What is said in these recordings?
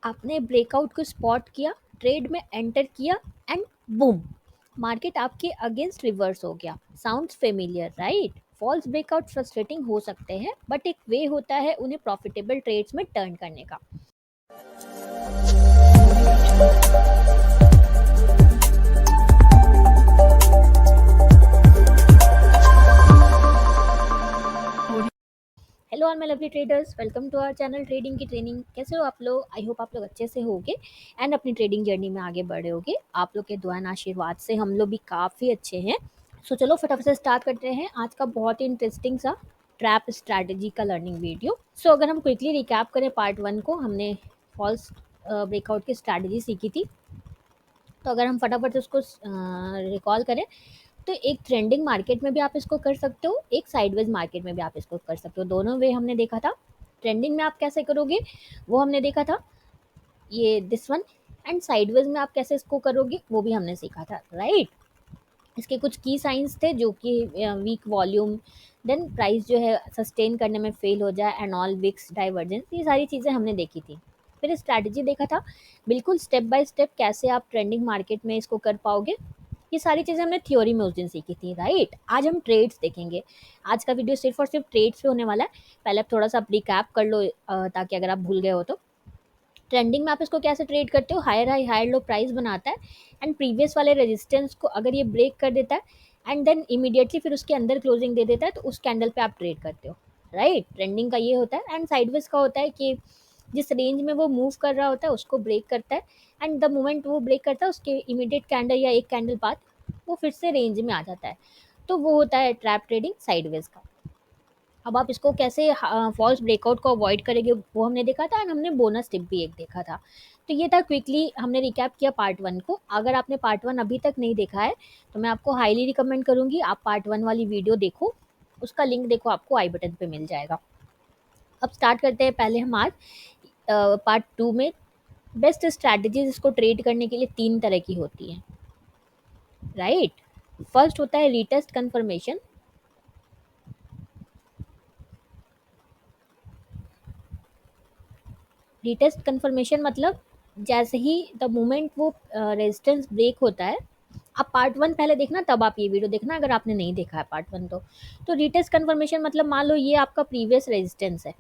आपने ब्रेकआउट को स्पॉट किया, ट्रेड में एंटर किया एंड बूम, मार्केट आपके अगेंस्ट रिवर्स हो गया। Sounds familiar right? False breakout frustrating हो सकते हैं, बट एक वे होता है उन्हें प्रॉफिटेबल ट्रेड्स में टर्न करने का। Hello all my lovely traders, welcome to our channel trading की ट्रेनिंग। कैसे हो आप लोग? आई होप आप लोग अच्छे से होगे एंड अपनी ट्रेडिंग जर्नी में आगे बढ़े होगे। आप लोग के दुआ एंड आशीर्वाद से हम लोग भी काफ़ी अच्छे हैं। सो चलो फटाफट से स्टार्ट करते हैं आज का बहुत ही इंटरेस्टिंग सा ट्रैप स्ट्रैटेजी का लर्निंग वीडियो। सो अगर हम क्विकली रिकैप करें पार्ट 1 को, हमने फॉल्स ब्रेकआउट की स्ट्रैटेजी सीखी थी। तो अगर हम फटाफट से उसको रिकॉल करें, तो एक ट्रेंडिंग मार्केट में भी आप इसको कर सकते हो, एक साइडवेज मार्केट में भी आप इसको कर सकते हो। दोनों वे हमने देखा था। ट्रेंडिंग में आप कैसे करोगे वो हमने देखा था, ये दिस वन। एंड साइडवेज में आप कैसे इसको करोगे वो भी हमने सीखा था, राइट? इसके कुछ की साइंस थे जो कि वीक वॉल्यूम, देन प्राइस जो है सस्टेन करने में फेल हो जाए एंड ऑल विक्स डाइवर्जेंस, ये सारी चीज़ें हमने देखी थी। फिर स्ट्रैटेजी देखा था, बिल्कुल स्टेप बाय स्टेप कैसे आप ट्रेंडिंग मार्केट में इसको कर पाओगे। ये सारी चीज़ें हमने थ्योरी में उस दिन सीखी थी, राइट? आज हम ट्रेड्स देखेंगे। आज का वीडियो सिर्फ और सिर्फ ट्रेड्स पे होने वाला है। पहले आप थोड़ा सा रिकैप कर लो, ताकि अगर आप भूल गए हो तो। ट्रेंडिंग में आप इसको कैसे ट्रेड करते हो? Higher high higher low price बनाता है एंड प्रीवियस वाले रेजिस्टेंस को अगर ये ब्रेक कर देता है एंड देन इमीडिएटली फिर उसके अंदर क्लोजिंग दे देता है, तो उस कैंडल पे आप ट्रेड करते हो, राइट? ट्रेंडिंग का ये होता है। एंड साइडवेज का होता है कि जिस रेंज में वो मूव कर रहा होता है उसको ब्रेक करता है एंड द मोमेंट वो ब्रेक करता है उसके इमीडिएट कैंडल या एक कैंडल बाद वो फिर से रेंज में आ जाता है। तो वो होता है ट्रैप ट्रेडिंग साइडवेज का। अब आप इसको कैसे फॉल्स ब्रेकआउट को अवॉइड करेंगे वो हमने देखा था एंड हमने बोनस टिप भी एक देखा था। तो ये था, क्विकली हमने रिकैप किया पार्ट 1 को। अगर आपने पार्ट 1 अभी तक नहीं देखा है तो मैं आपको हाईली रिकमेंड करूँगी आप पार्ट 1 वाली वीडियो देखो। उसका लिंक देखो, आपको आई बटन पे मिल जाएगा। अब स्टार्ट करते हैं पहले हम आज पार्ट 2 में। बेस्ट स्ट्रैटेजीज इसको ट्रेड करने के लिए 3 तरह की होती हैं, राइट? फर्स्ट होता है रीटेस्ट कंफर्मेशन। रीटेस्ट कंफर्मेशन मतलब जैसे ही द मोमेंट वो रेजिस्टेंस ब्रेक होता है। आप पार्ट 1 पहले देखना, तब आप ये वीडियो देखना अगर आपने नहीं देखा है पार्ट 1 तो रीटेस्ट कंफर्मेशन मतलब मान लो ये आपका प्रीवियस रेजिस्टेंस है,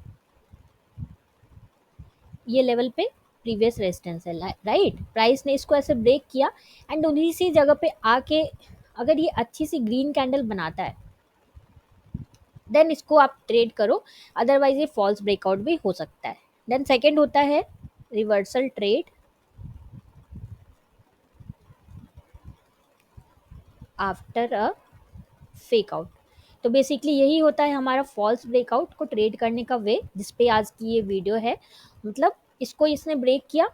ये लेवल पे प्रीवियस रेजिस्टेंस है, राइट? प्राइस ने इसको ऐसे ब्रेक किया एंड उन्हीं सी जगह पे आके अगर ये अच्छी सी ग्रीन कैंडल बनाता है देन इसको आप ट्रेड करो, अदरवाइज ये फॉल्स ब्रेकआउट भी हो सकता है। देन सेकेंड होता है reversal trade after a fake out. तो बेसिकली यही होता है हमारा फॉल्स ब्रेकआउट को ट्रेड करने का वे, जिसपे आज की ये वीडियो है। मतलब इसको इसने ब्रेक किया,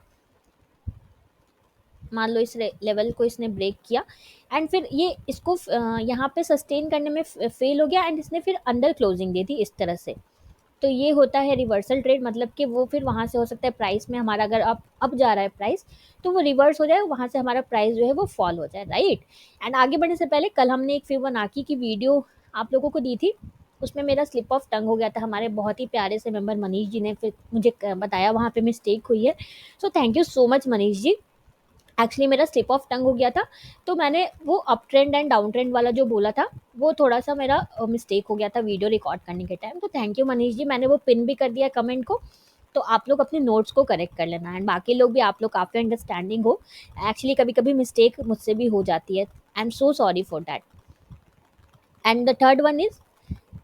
मान लो इस लेवल को इसने ब्रेक किया एंड फिर ये इसको यहाँ पे सस्टेन करने में फेल हो गया एंड इसने फिर अंडर क्लोजिंग दे दी इस तरह से। तो ये होता है रिवर्सल ट्रेड, मतलब कि वो फिर वहाँ से हो सकता है प्राइस में हमारा अगर अप जा रहा है प्राइस तो वो रिवर्स हो जाए, वहाँ से हमारा प्राइस जो है वो फॉल हो जाए, राइट? एंड आगे बढ़ने से पहले कल हमने एक फिबोनाची की वीडियो आप लोगों को दी थी, उसमें मेरा स्लिप ऑफ टंग हो गया था। हमारे बहुत ही प्यारे से मेंबर मनीष जी ने फिर मुझे बताया वहाँ पे मिस्टेक हुई है। So thank you so much Manish ji. Actually मेरा स्लिप ऑफ टंग हो गया था, तो मैंने वो up trend and down trend वाला जो बोला था वो थोड़ा सा मेरा मिस्टेक हो गया था वीडियो रिकॉर्ड करने के टाइम। तो थैंक यू मनीष जी, मैंने वो पिन भी कर दिया कमेंट को। तो आप लोग अपने नोट्स को करेक्ट कर लेना एंड बाकी लोग भी, आप लोग काफ़ी अंडरस्टैंडिंग हो। एक्चुअली कभी कभी मिस्टेक मुझसे भी हो जाती है, I am so sorry for that. And the third one is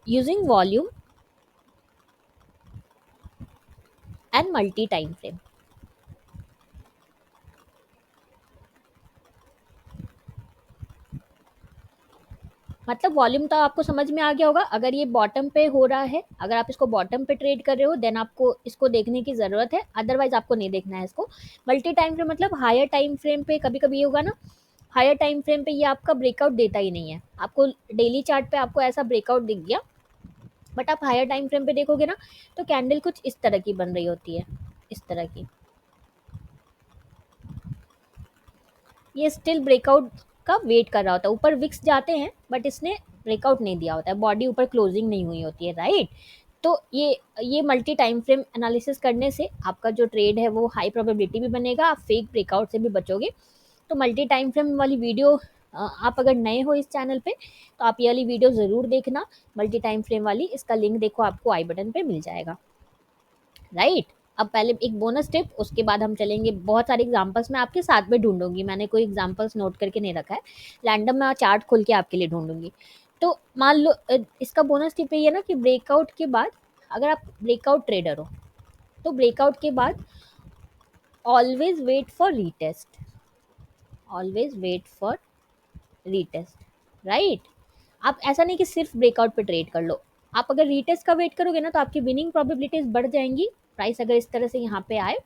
using volume and multi time frame. मतलब वॉल्यूम तो आपको समझ में आ गया होगा। अगर ये बॉटम पे हो रहा है, अगर आप इसको बॉटम पे ट्रेड कर रहे हो देन आपको इसको देखने की ज़रूरत है, अदरवाइज आपको नहीं देखना है इसको। मल्टी टाइम फ्रेम मतलब हायर टाइम फ्रेम पे कभी कभी ये होगा ना, हायर टाइम फ्रेम पे ये आपका ब्रेकआउट देता ही नहीं है। आपको डेली चार्ट पे आपको ऐसा ब्रेकआउट दिख गया, बट आप हायर टाइम फ्रेम पे देखोगे ना तो कैंडल कुछ इस तरह की बन रही होती है, इस तरह की। ये स्टिल ब्रेकआउट का वेट कर रहा होता है, ऊपर विक्स जाते हैं बट इसने ब्रेकआउट नहीं दिया होता है, बॉडी ऊपर क्लोजिंग नहीं हुई होती है, राइट? तो ये मल्टी टाइम फ्रेम एनालिसिस करने से आपका जो ट्रेड है वो हाई प्रोबेबिलिटी भी बनेगा, आप फेक ब्रेकआउट से भी बचोगे। तो मल्टी टाइम फ्रेम वाली वीडियो, आप अगर नए हो इस चैनल पे तो आप ये वाली वीडियो ज़रूर देखना, मल्टी टाइम फ्रेम वाली। इसका लिंक देखो आपको आई बटन पे मिल जाएगा, राइट। अब पहले एक बोनस टिप, उसके बाद हम चलेंगे। बहुत सारे एग्जांपल्स मैं आपके साथ में ढूंढूंगी, मैंने कोई एग्जांपल्स नोट करके नहीं रखा है, रैंडम मैं चार्ट खोल के आपके लिए ढूंढूंगी। तो मान लो इसका बोनस टिप ये है ना कि ब्रेकआउट के बाद, अगर आप ब्रेकआउट ट्रेडर हो तो ब्रेकआउट के बाद always wait for retest, always wait for retest, right. आप ऐसा नहीं कि सिर्फ ब्रेकआउट पे ट्रेड कर लो, आप अगर रीटेस्ट का वेट करोगे ना तो आपकी विनिंग प्रोबेबिलिटीज बढ़ जाएंगी। प्राइस अगर इस तरह से यहाँ पे आए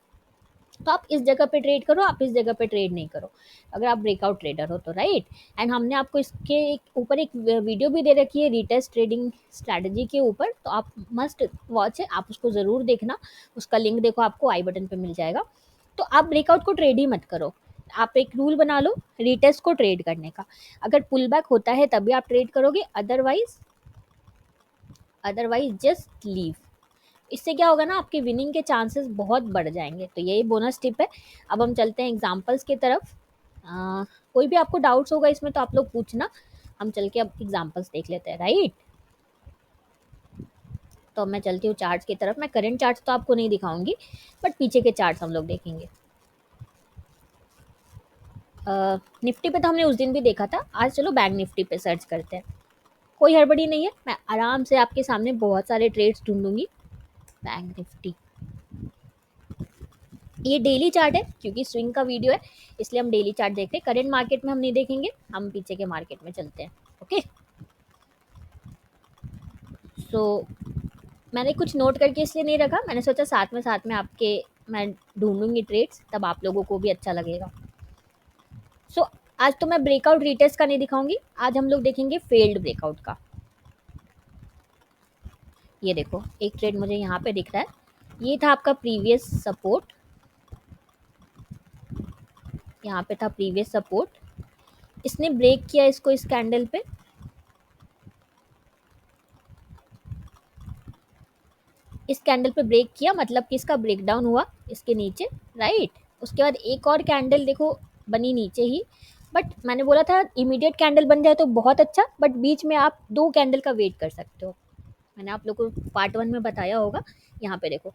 तो आप इस जगह पे ट्रेड करो, आप इस जगह पे ट्रेड नहीं करो, अगर आप ब्रेकआउट ट्रेडर हो तो, राइट। एंड हमने आपको इसके ऊपर एक वीडियो भी दे रखी है रीटेस्ट ट्रेडिंग स्ट्रैटेजी के ऊपर, तो आप मस्ट वॉच है, आप उसको ज़रूर देखना। उसका लिंक देखो आपको आई बटन पे मिल जाएगा। तो आप ब्रेकआउट को ट्रेड ही मत करो, आप एक रूल बना लो रीटेस्ट को ट्रेड करने का। अगर पुल बैक होता है तभी आप ट्रेड करोगे, अदरवाइज अदरवाइज जस्ट लीव। इससे क्या होगा ना, आपके विनिंग के चांसेस बहुत बढ़ जाएंगे। तो यही बोनस टिप है। अब हम चलते हैं एग्जांपल्स की तरफ। कोई भी आपको डाउट्स होगा इसमें तो आप लोग पूछना, हम चल के अब एग्जांपल्स देख लेते हैं, राइट। तो अब मैं चलती हूँ चार्ट्स की तरफ। मैं करंट चार्ट्स तो आपको नहीं दिखाऊंगी, बट पीछे के चार्ट्स हम लोग देखेंगे। निफ्टी पे तो हमने उस दिन भी देखा था, आज चलो बैंक निफ्टी पे सर्च करते हैं। कोई हड़बड़ी नहीं है, मैं आराम से आपके सामने बहुत सारे ट्रेड्स ढूंढूंगी। बैंक निफ्टी, ये डेली चार्ट है क्योंकि स्विंग का वीडियो है, इसलिए हम डेली चार्ट देखते हैं। करंट मार्केट में हम नहीं देखेंगे, हम पीछे के मार्केट में चलते हैं। ओके, सो मैंने कुछ नोट करके इसलिए नहीं रखा, मैंने सोचा साथ में आपके मैं ढूंढूंगी ट्रेड्स, तब आप लोगों को भी अच्छा लगेगा। सो आज तो मैं ब्रेकआउट रीटेस्ट का नहीं दिखाऊंगी, आज हम लोग देखेंगे फेल्ड ब्रेकआउट का। ये देखो एक ट्रेड मुझे यहाँ पे दिख रहा है, ये था आपका प्रीवियस सपोर्ट, यहाँ पे था प्रीवियस सपोर्ट, इसने ब्रेक किया इसको इस कैंडल पे, इस कैंडल पे ब्रेक किया, मतलब कि इसका ब्रेकडाउन हुआ इसके नीचे, राइट। उसके बाद एक और कैंडल देखो बनी नीचे ही, बट मैंने बोला था इमीडिएट कैंडल बन जाए तो बहुत अच्छा, बट बीच में आप 2 कैंडल का वेट कर सकते हो, मैंने आप लोग को पार्ट 1 में बताया होगा। यहाँ पे देखो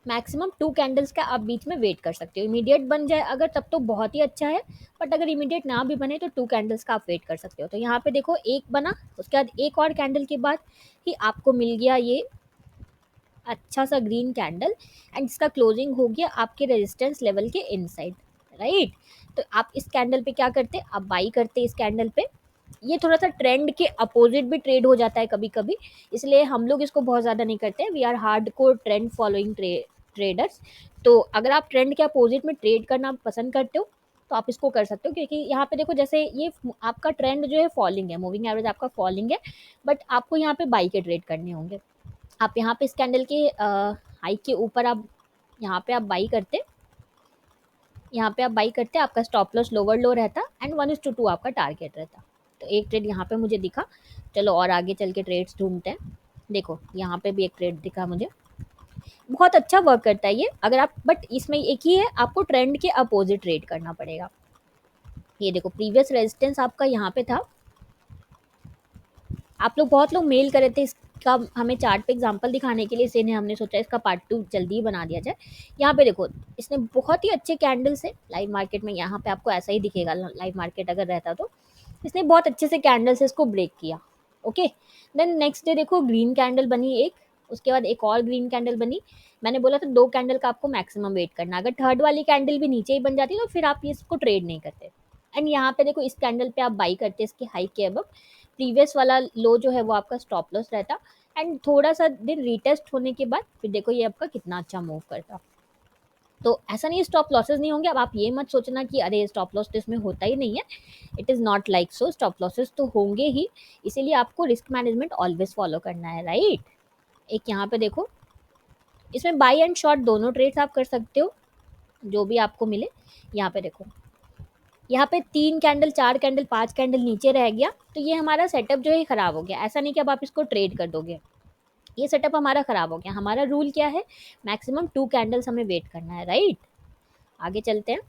मैक्सिमम 2 कैंडल्स का आप बीच में वेट कर सकते हो, इमीडिएट बन जाए अगर तब तो बहुत ही अच्छा है, बट अगर इमीडिएट ना भी बने तो 2 कैंडल्स का आप वेट कर सकते हो। तो यहाँ पे देखो एक बना, उसके बाद एक और कैंडल के बाद ही आपको मिल गया ये अच्छा सा ग्रीन कैंडल, एंड इसका क्लोजिंग हो गया आपके रेजिस्टेंस लेवल के इनसाइड, राइट। तो आप इस कैंडल पे क्या करते, आप बाई करते इस कैंडल पे। ये थोड़ा सा ट्रेंड के अपोजिट भी ट्रेड हो जाता है कभी कभी, इसलिए हम लोग इसको बहुत ज़्यादा नहीं करते हैं, we are hard core trend following traders. तो अगर आप ट्रेंड के अपोजिट में ट्रेड करना पसंद करते हो तो आप इसको कर सकते हो, क्योंकि यहाँ पे देखो जैसे ये आपका ट्रेंड जो है फॉलिंग है, मूविंग एवरेज आपका फॉलिंग है, बट आपको यहाँ पे बाई के ट्रेड करने होंगे। आप यहाँ पे इस कैंडल के हाई के ऊपर आप यहाँ पे आप बाई करते, यहाँ पे आप बाई करते, आपका स्टॉप लॉस लोअर लो रहता एंड 1:2 आपका टारगेट रहता। तो एक ट्रेड यहाँ पे मुझे दिखा, चलो और आगे चल के ट्रेड्स ढूंढते हैं। देखो यहाँ पे भी एक ट्रेड दिखा मुझे, बहुत अच्छा वर्क करता है ये, अगर आप, बट इसमें एक ही है, आपको ट्रेंड के अपोजिट ट्रेड करना पड़ेगा। ये देखो प्रीवियस रेजिस्टेंस आपका यहाँ पे था, आप लोग बहुत लोग मेल करे थे इसका हमें चार्ट पे एग्जांपल दिखाने के लिए, इसीलिए हमने सोचा इसका पार्ट 2 जल्दी ही बना दिया जाए। यहाँ पे देखो इसने बहुत ही अच्छे कैंडल से, लाइव मार्केट में यहाँ पे आपको ऐसा ही दिखेगा, लाइव मार्केट अगर रहता तो इसने बहुत अच्छे से कैंडल से इसको ब्रेक किया। ओके, देन नेक्स्ट डे देखो ग्रीन कैंडल बनी एक, उसके बाद एक और ग्रीन कैंडल बनी। मैंने बोला था 2 कैंडल का आपको मैक्सिमम वेट करना, अगर थर्ड वाली कैंडल भी नीचे ही बन जाती तो फिर आप इसको ट्रेड नहीं करते। एंड यहाँ पे देखो इस कैंडल पे आप बाई करते इसके हाई के अब, प्रीवियस वाला लो जो है वो आपका स्टॉप लॉस रहता, एंड थोड़ा सा दिन रीटेस्ट होने के बाद फिर देखो ये आपका कितना अच्छा मूव करता। तो ऐसा नहीं स्टॉप लॉसेस नहीं होंगे, अब आप ये मत सोचना कि अरे स्टॉप लॉस तो इसमें होता ही नहीं है, it is not like so, stop losses तो होंगे ही, इसीलिए आपको रिस्क मैनेजमेंट ऑलवेज फॉलो करना है, राइट। एक यहाँ पे देखो इसमें बाई एंड शॉर्ट दोनों ट्रेड्स आप कर सकते हो, जो भी आपको मिले। यहाँ पे देखो यहाँ पे 3 कैंडल, 4 कैंडल, 5 कैंडल नीचे रह गया, तो ये हमारा सेटअप जो है खराब हो गया। ऐसा नहीं कि अब आप इसको ट्रेड कर दोगे, ये सेटअप हमारा खराब हो गया। हमारा रूल क्या है, मैक्सिमम 2 कैंडल्स हमें वेट करना है, राइट। आगे चलते हैं।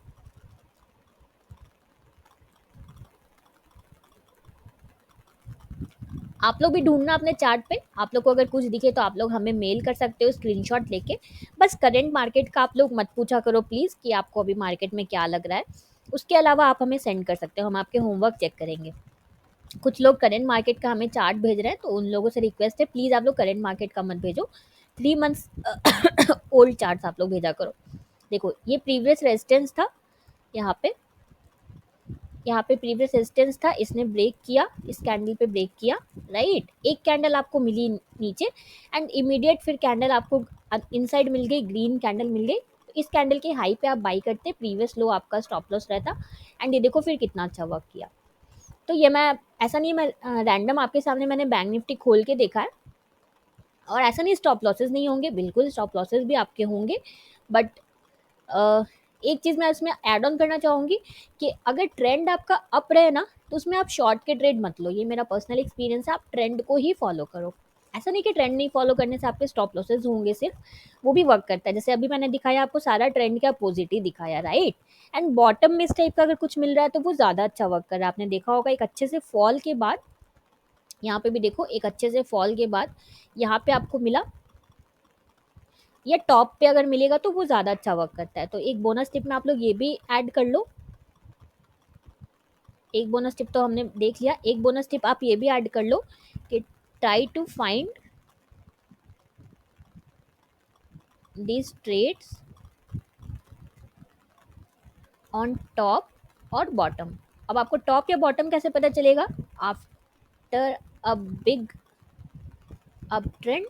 आप लोग भी ढूंढना अपने चार्ट पे, आप लोग को अगर कुछ दिखे तो आप लोग हमें मेल कर सकते हो स्क्रीनशॉट लेके। बस करंट मार्केट का आप लोग मत पूछा करो प्लीज़ कि आपको अभी मार्केट में क्या लग रहा है। उसके अलावा आप हमें सेंड कर सकते हो, हम आपके होमवर्क चेक करेंगे। कुछ लोग करंट मार्केट का हमें चार्ट भेज रहे हैं, तो उन लोगों से रिक्वेस्ट है प्लीज़ आप लोग करंट मार्केट का मत भेजो, 3 मंथ्स ओल्ड चार्ट्स आप लोग भेजा करो। देखो ये प्रीवियस रेजिस्टेंस था, यहाँ पे प्रीवियस रेजिस्टेंस था, इसने ब्रेक किया, इस कैंडल पे ब्रेक किया, राइट। एक कैंडल आपको मिली नीचे एंड इमीडिएट फिर कैंडल आपको इनसाइड मिल गई, ग्रीन कैंडल मिल गई। तो इस कैंडल के हाई पे आप बाई करते, प्रीवियस लो आपका स्टॉप लॉस रहता, एंड ये देखो फिर कितना अच्छा वर्क किया। तो ये मैं, ऐसा नहीं है मैं रैंडम आपके सामने मैंने बैंक निफ्टी खोल के देखा है, और ऐसा नहीं स्टॉप लॉसेस नहीं होंगे, बिल्कुल स्टॉप लॉसेस भी आपके होंगे। बट अ, एक चीज़ मैं इसमें ऐड ऑन करना चाहूँगी कि अगर ट्रेंड आपका अप रहे ना, तो उसमें आप शॉर्ट के ट्रेड मत लो, ये मेरा पर्सनल एक्सपीरियंस है। आप ट्रेंड को ही फॉलो करो। ऐसा नहीं कि ट्रेंड नहीं फॉलो करने से आपके स्टॉप लॉसेस होंगे सिर्फ, वो भी वर्क करता है। जैसे अभी मैंने दिखाया आपको, सारा ट्रेंड के अपोजिट ही दिखाया, राइट। एंड बॉटम में इस टाइप का अगर कुछ मिल रहा है तो वो ज़्यादा अच्छा वर्क कर रहा है। आपने देखा होगा एक अच्छे से फॉल के बाद, यहाँ पे भी देखो एक अच्छे से फॉल के बाद यहाँ पे आपको मिला, या टॉप पे अगर मिलेगा तो वो ज़्यादा अच्छा वर्क करता है। तो एक बोनस टिप में आप लोग ये भी ऐड कर लो। एक बोनस टिप तो हमने देख लिया, एक बोनस टिप आप ये भी ऐड कर लो कि try to find these trades on top और बॉटम। अब आपको टॉप या बॉटम कैसे पता चलेगा, after a big up trend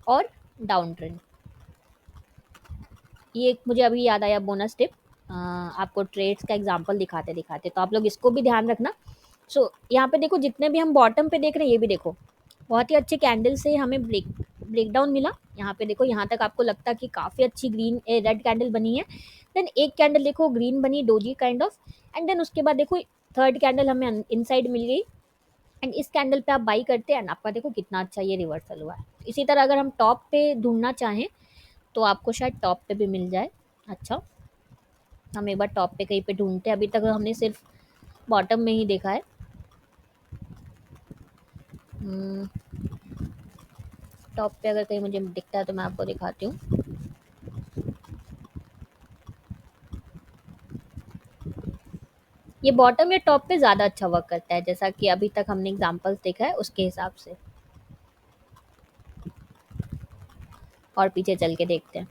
और डाउन ट्रेंड। ये एक मुझे अभी याद आया बोनस टिप, आपको ट्रेड्स का एग्जांपल दिखाते दिखाते, तो आप लोग इसको भी ध्यान रखना। सो यहाँ पे देखो जितने भी हम बॉटम पे देख रहे हैं, ये भी देखो बहुत ही अच्छे कैंडल से हमें ब्रेकडाउन मिला। यहाँ पे देखो, यहाँ तक आपको लगता है कि काफ़ी अच्छी ग्रीन रेड कैंडल बनी है। देन एक कैंडल देखो ग्रीन बनी, doji kind of, and then उसके बाद देखो थर्ड कैंडल हमें इनसाइड मिल गई, एंड इस कैंडल पे आप बाई करते हैं, एंड आपका देखो कितना अच्छा ये रिवर्सल हुआ है। इसी तरह अगर हम टॉप पे ढूंढना चाहें तो आपको शायद टॉप पे भी मिल जाए। अच्छा, हम एक बार टॉप पे कहीं पे ढूंढते हैं, अभी तक हमने सिर्फ बॉटम में ही देखा है। टॉप पे अगर कहीं मुझे दिखता है तो मैं आपको दिखाती हूँ। ये बॉटम या टॉप पे ज़्यादा अच्छा वर्क करता है, जैसा कि अभी तक हमने एग्जांपल्स देखा है उसके हिसाब से। और पीछे चल के देखते हैं।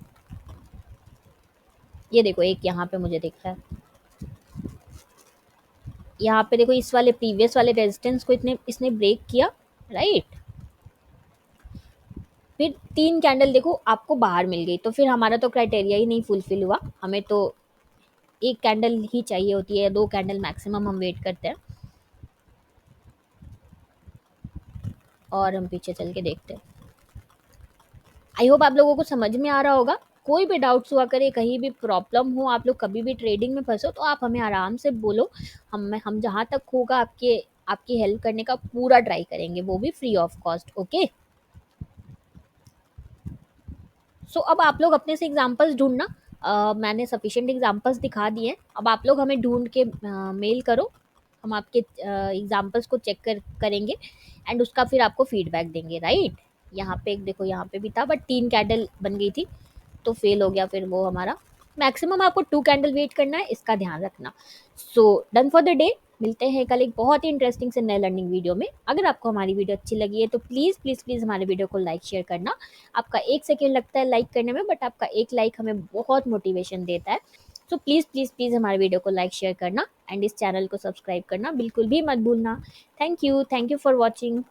ये देखो एक यहाँ पे मुझे दिख रहा है, यहाँ पे देखो इस वाले प्रीवियस वाले रेजिस्टेंस को इतने इसने ब्रेक किया, राइट। फिर 3 कैंडल देखो आपको बाहर मिल गई, तो फिर हमारा तो क्राइटेरिया ही नहीं फुलफिल हुआ। हमें तो एक कैंडल ही चाहिए होती है, 2 कैंडल मैक्सिमम हम वेट करते हैं। और हम पीछे चल के देखते हैं। आई होप आप लोगों को समझ में आ रहा होगा। कोई भी डाउट्स हुआ करे, कहीं भी प्रॉब्लम हो, आप लोग कभी भी ट्रेडिंग में फंसो तो आप हमें आराम से बोलो। हम जहाँ तक होगा आपके आपकी हेल्प करने का पूरा ट्राई करेंगे, वो भी फ्री ऑफ कॉस्ट। ओके, सो अब आप लोग अपने से एग्जांपल्स ढूंढना। मैंने सफिशिएंट एग्जांपल्स दिखा दिए हैं, अब आप लोग हमें ढूंढ के मेल करो। हम आपके एग्जांपल्स को चेक करेंगे, एंड उसका फिर आपको फीडबैक देंगे, राइट। यहाँ पे एक देखो, यहाँ पे भी था बट 3 कैंडल बन गई थी तो फेल हो गया फिर वो हमारा। मैक्सिमम आपको 2 कैंडल वेट करना है, इसका ध्यान रखना। So done for the day. मिलते हैं कल एक बहुत ही इंटरेस्टिंग से नए लर्निंग वीडियो में। अगर आपको हमारी वीडियो अच्छी लगी है तो प्लीज़ प्लीज़ प्लीज़ हमारे वीडियो को लाइक शेयर करना। आपका 1 सेकेंड लगता है लाइक करने में, बट आपका एक लाइक हमें बहुत मोटिवेशन देता है। सो प्लीज़ प्लीज़ प्लीज़ हमारे वीडियो को लाइक शेयर करना, एंड इस चैनल को सब्सक्राइब करना बिल्कुल भी मत भूलना। Thank you for watching.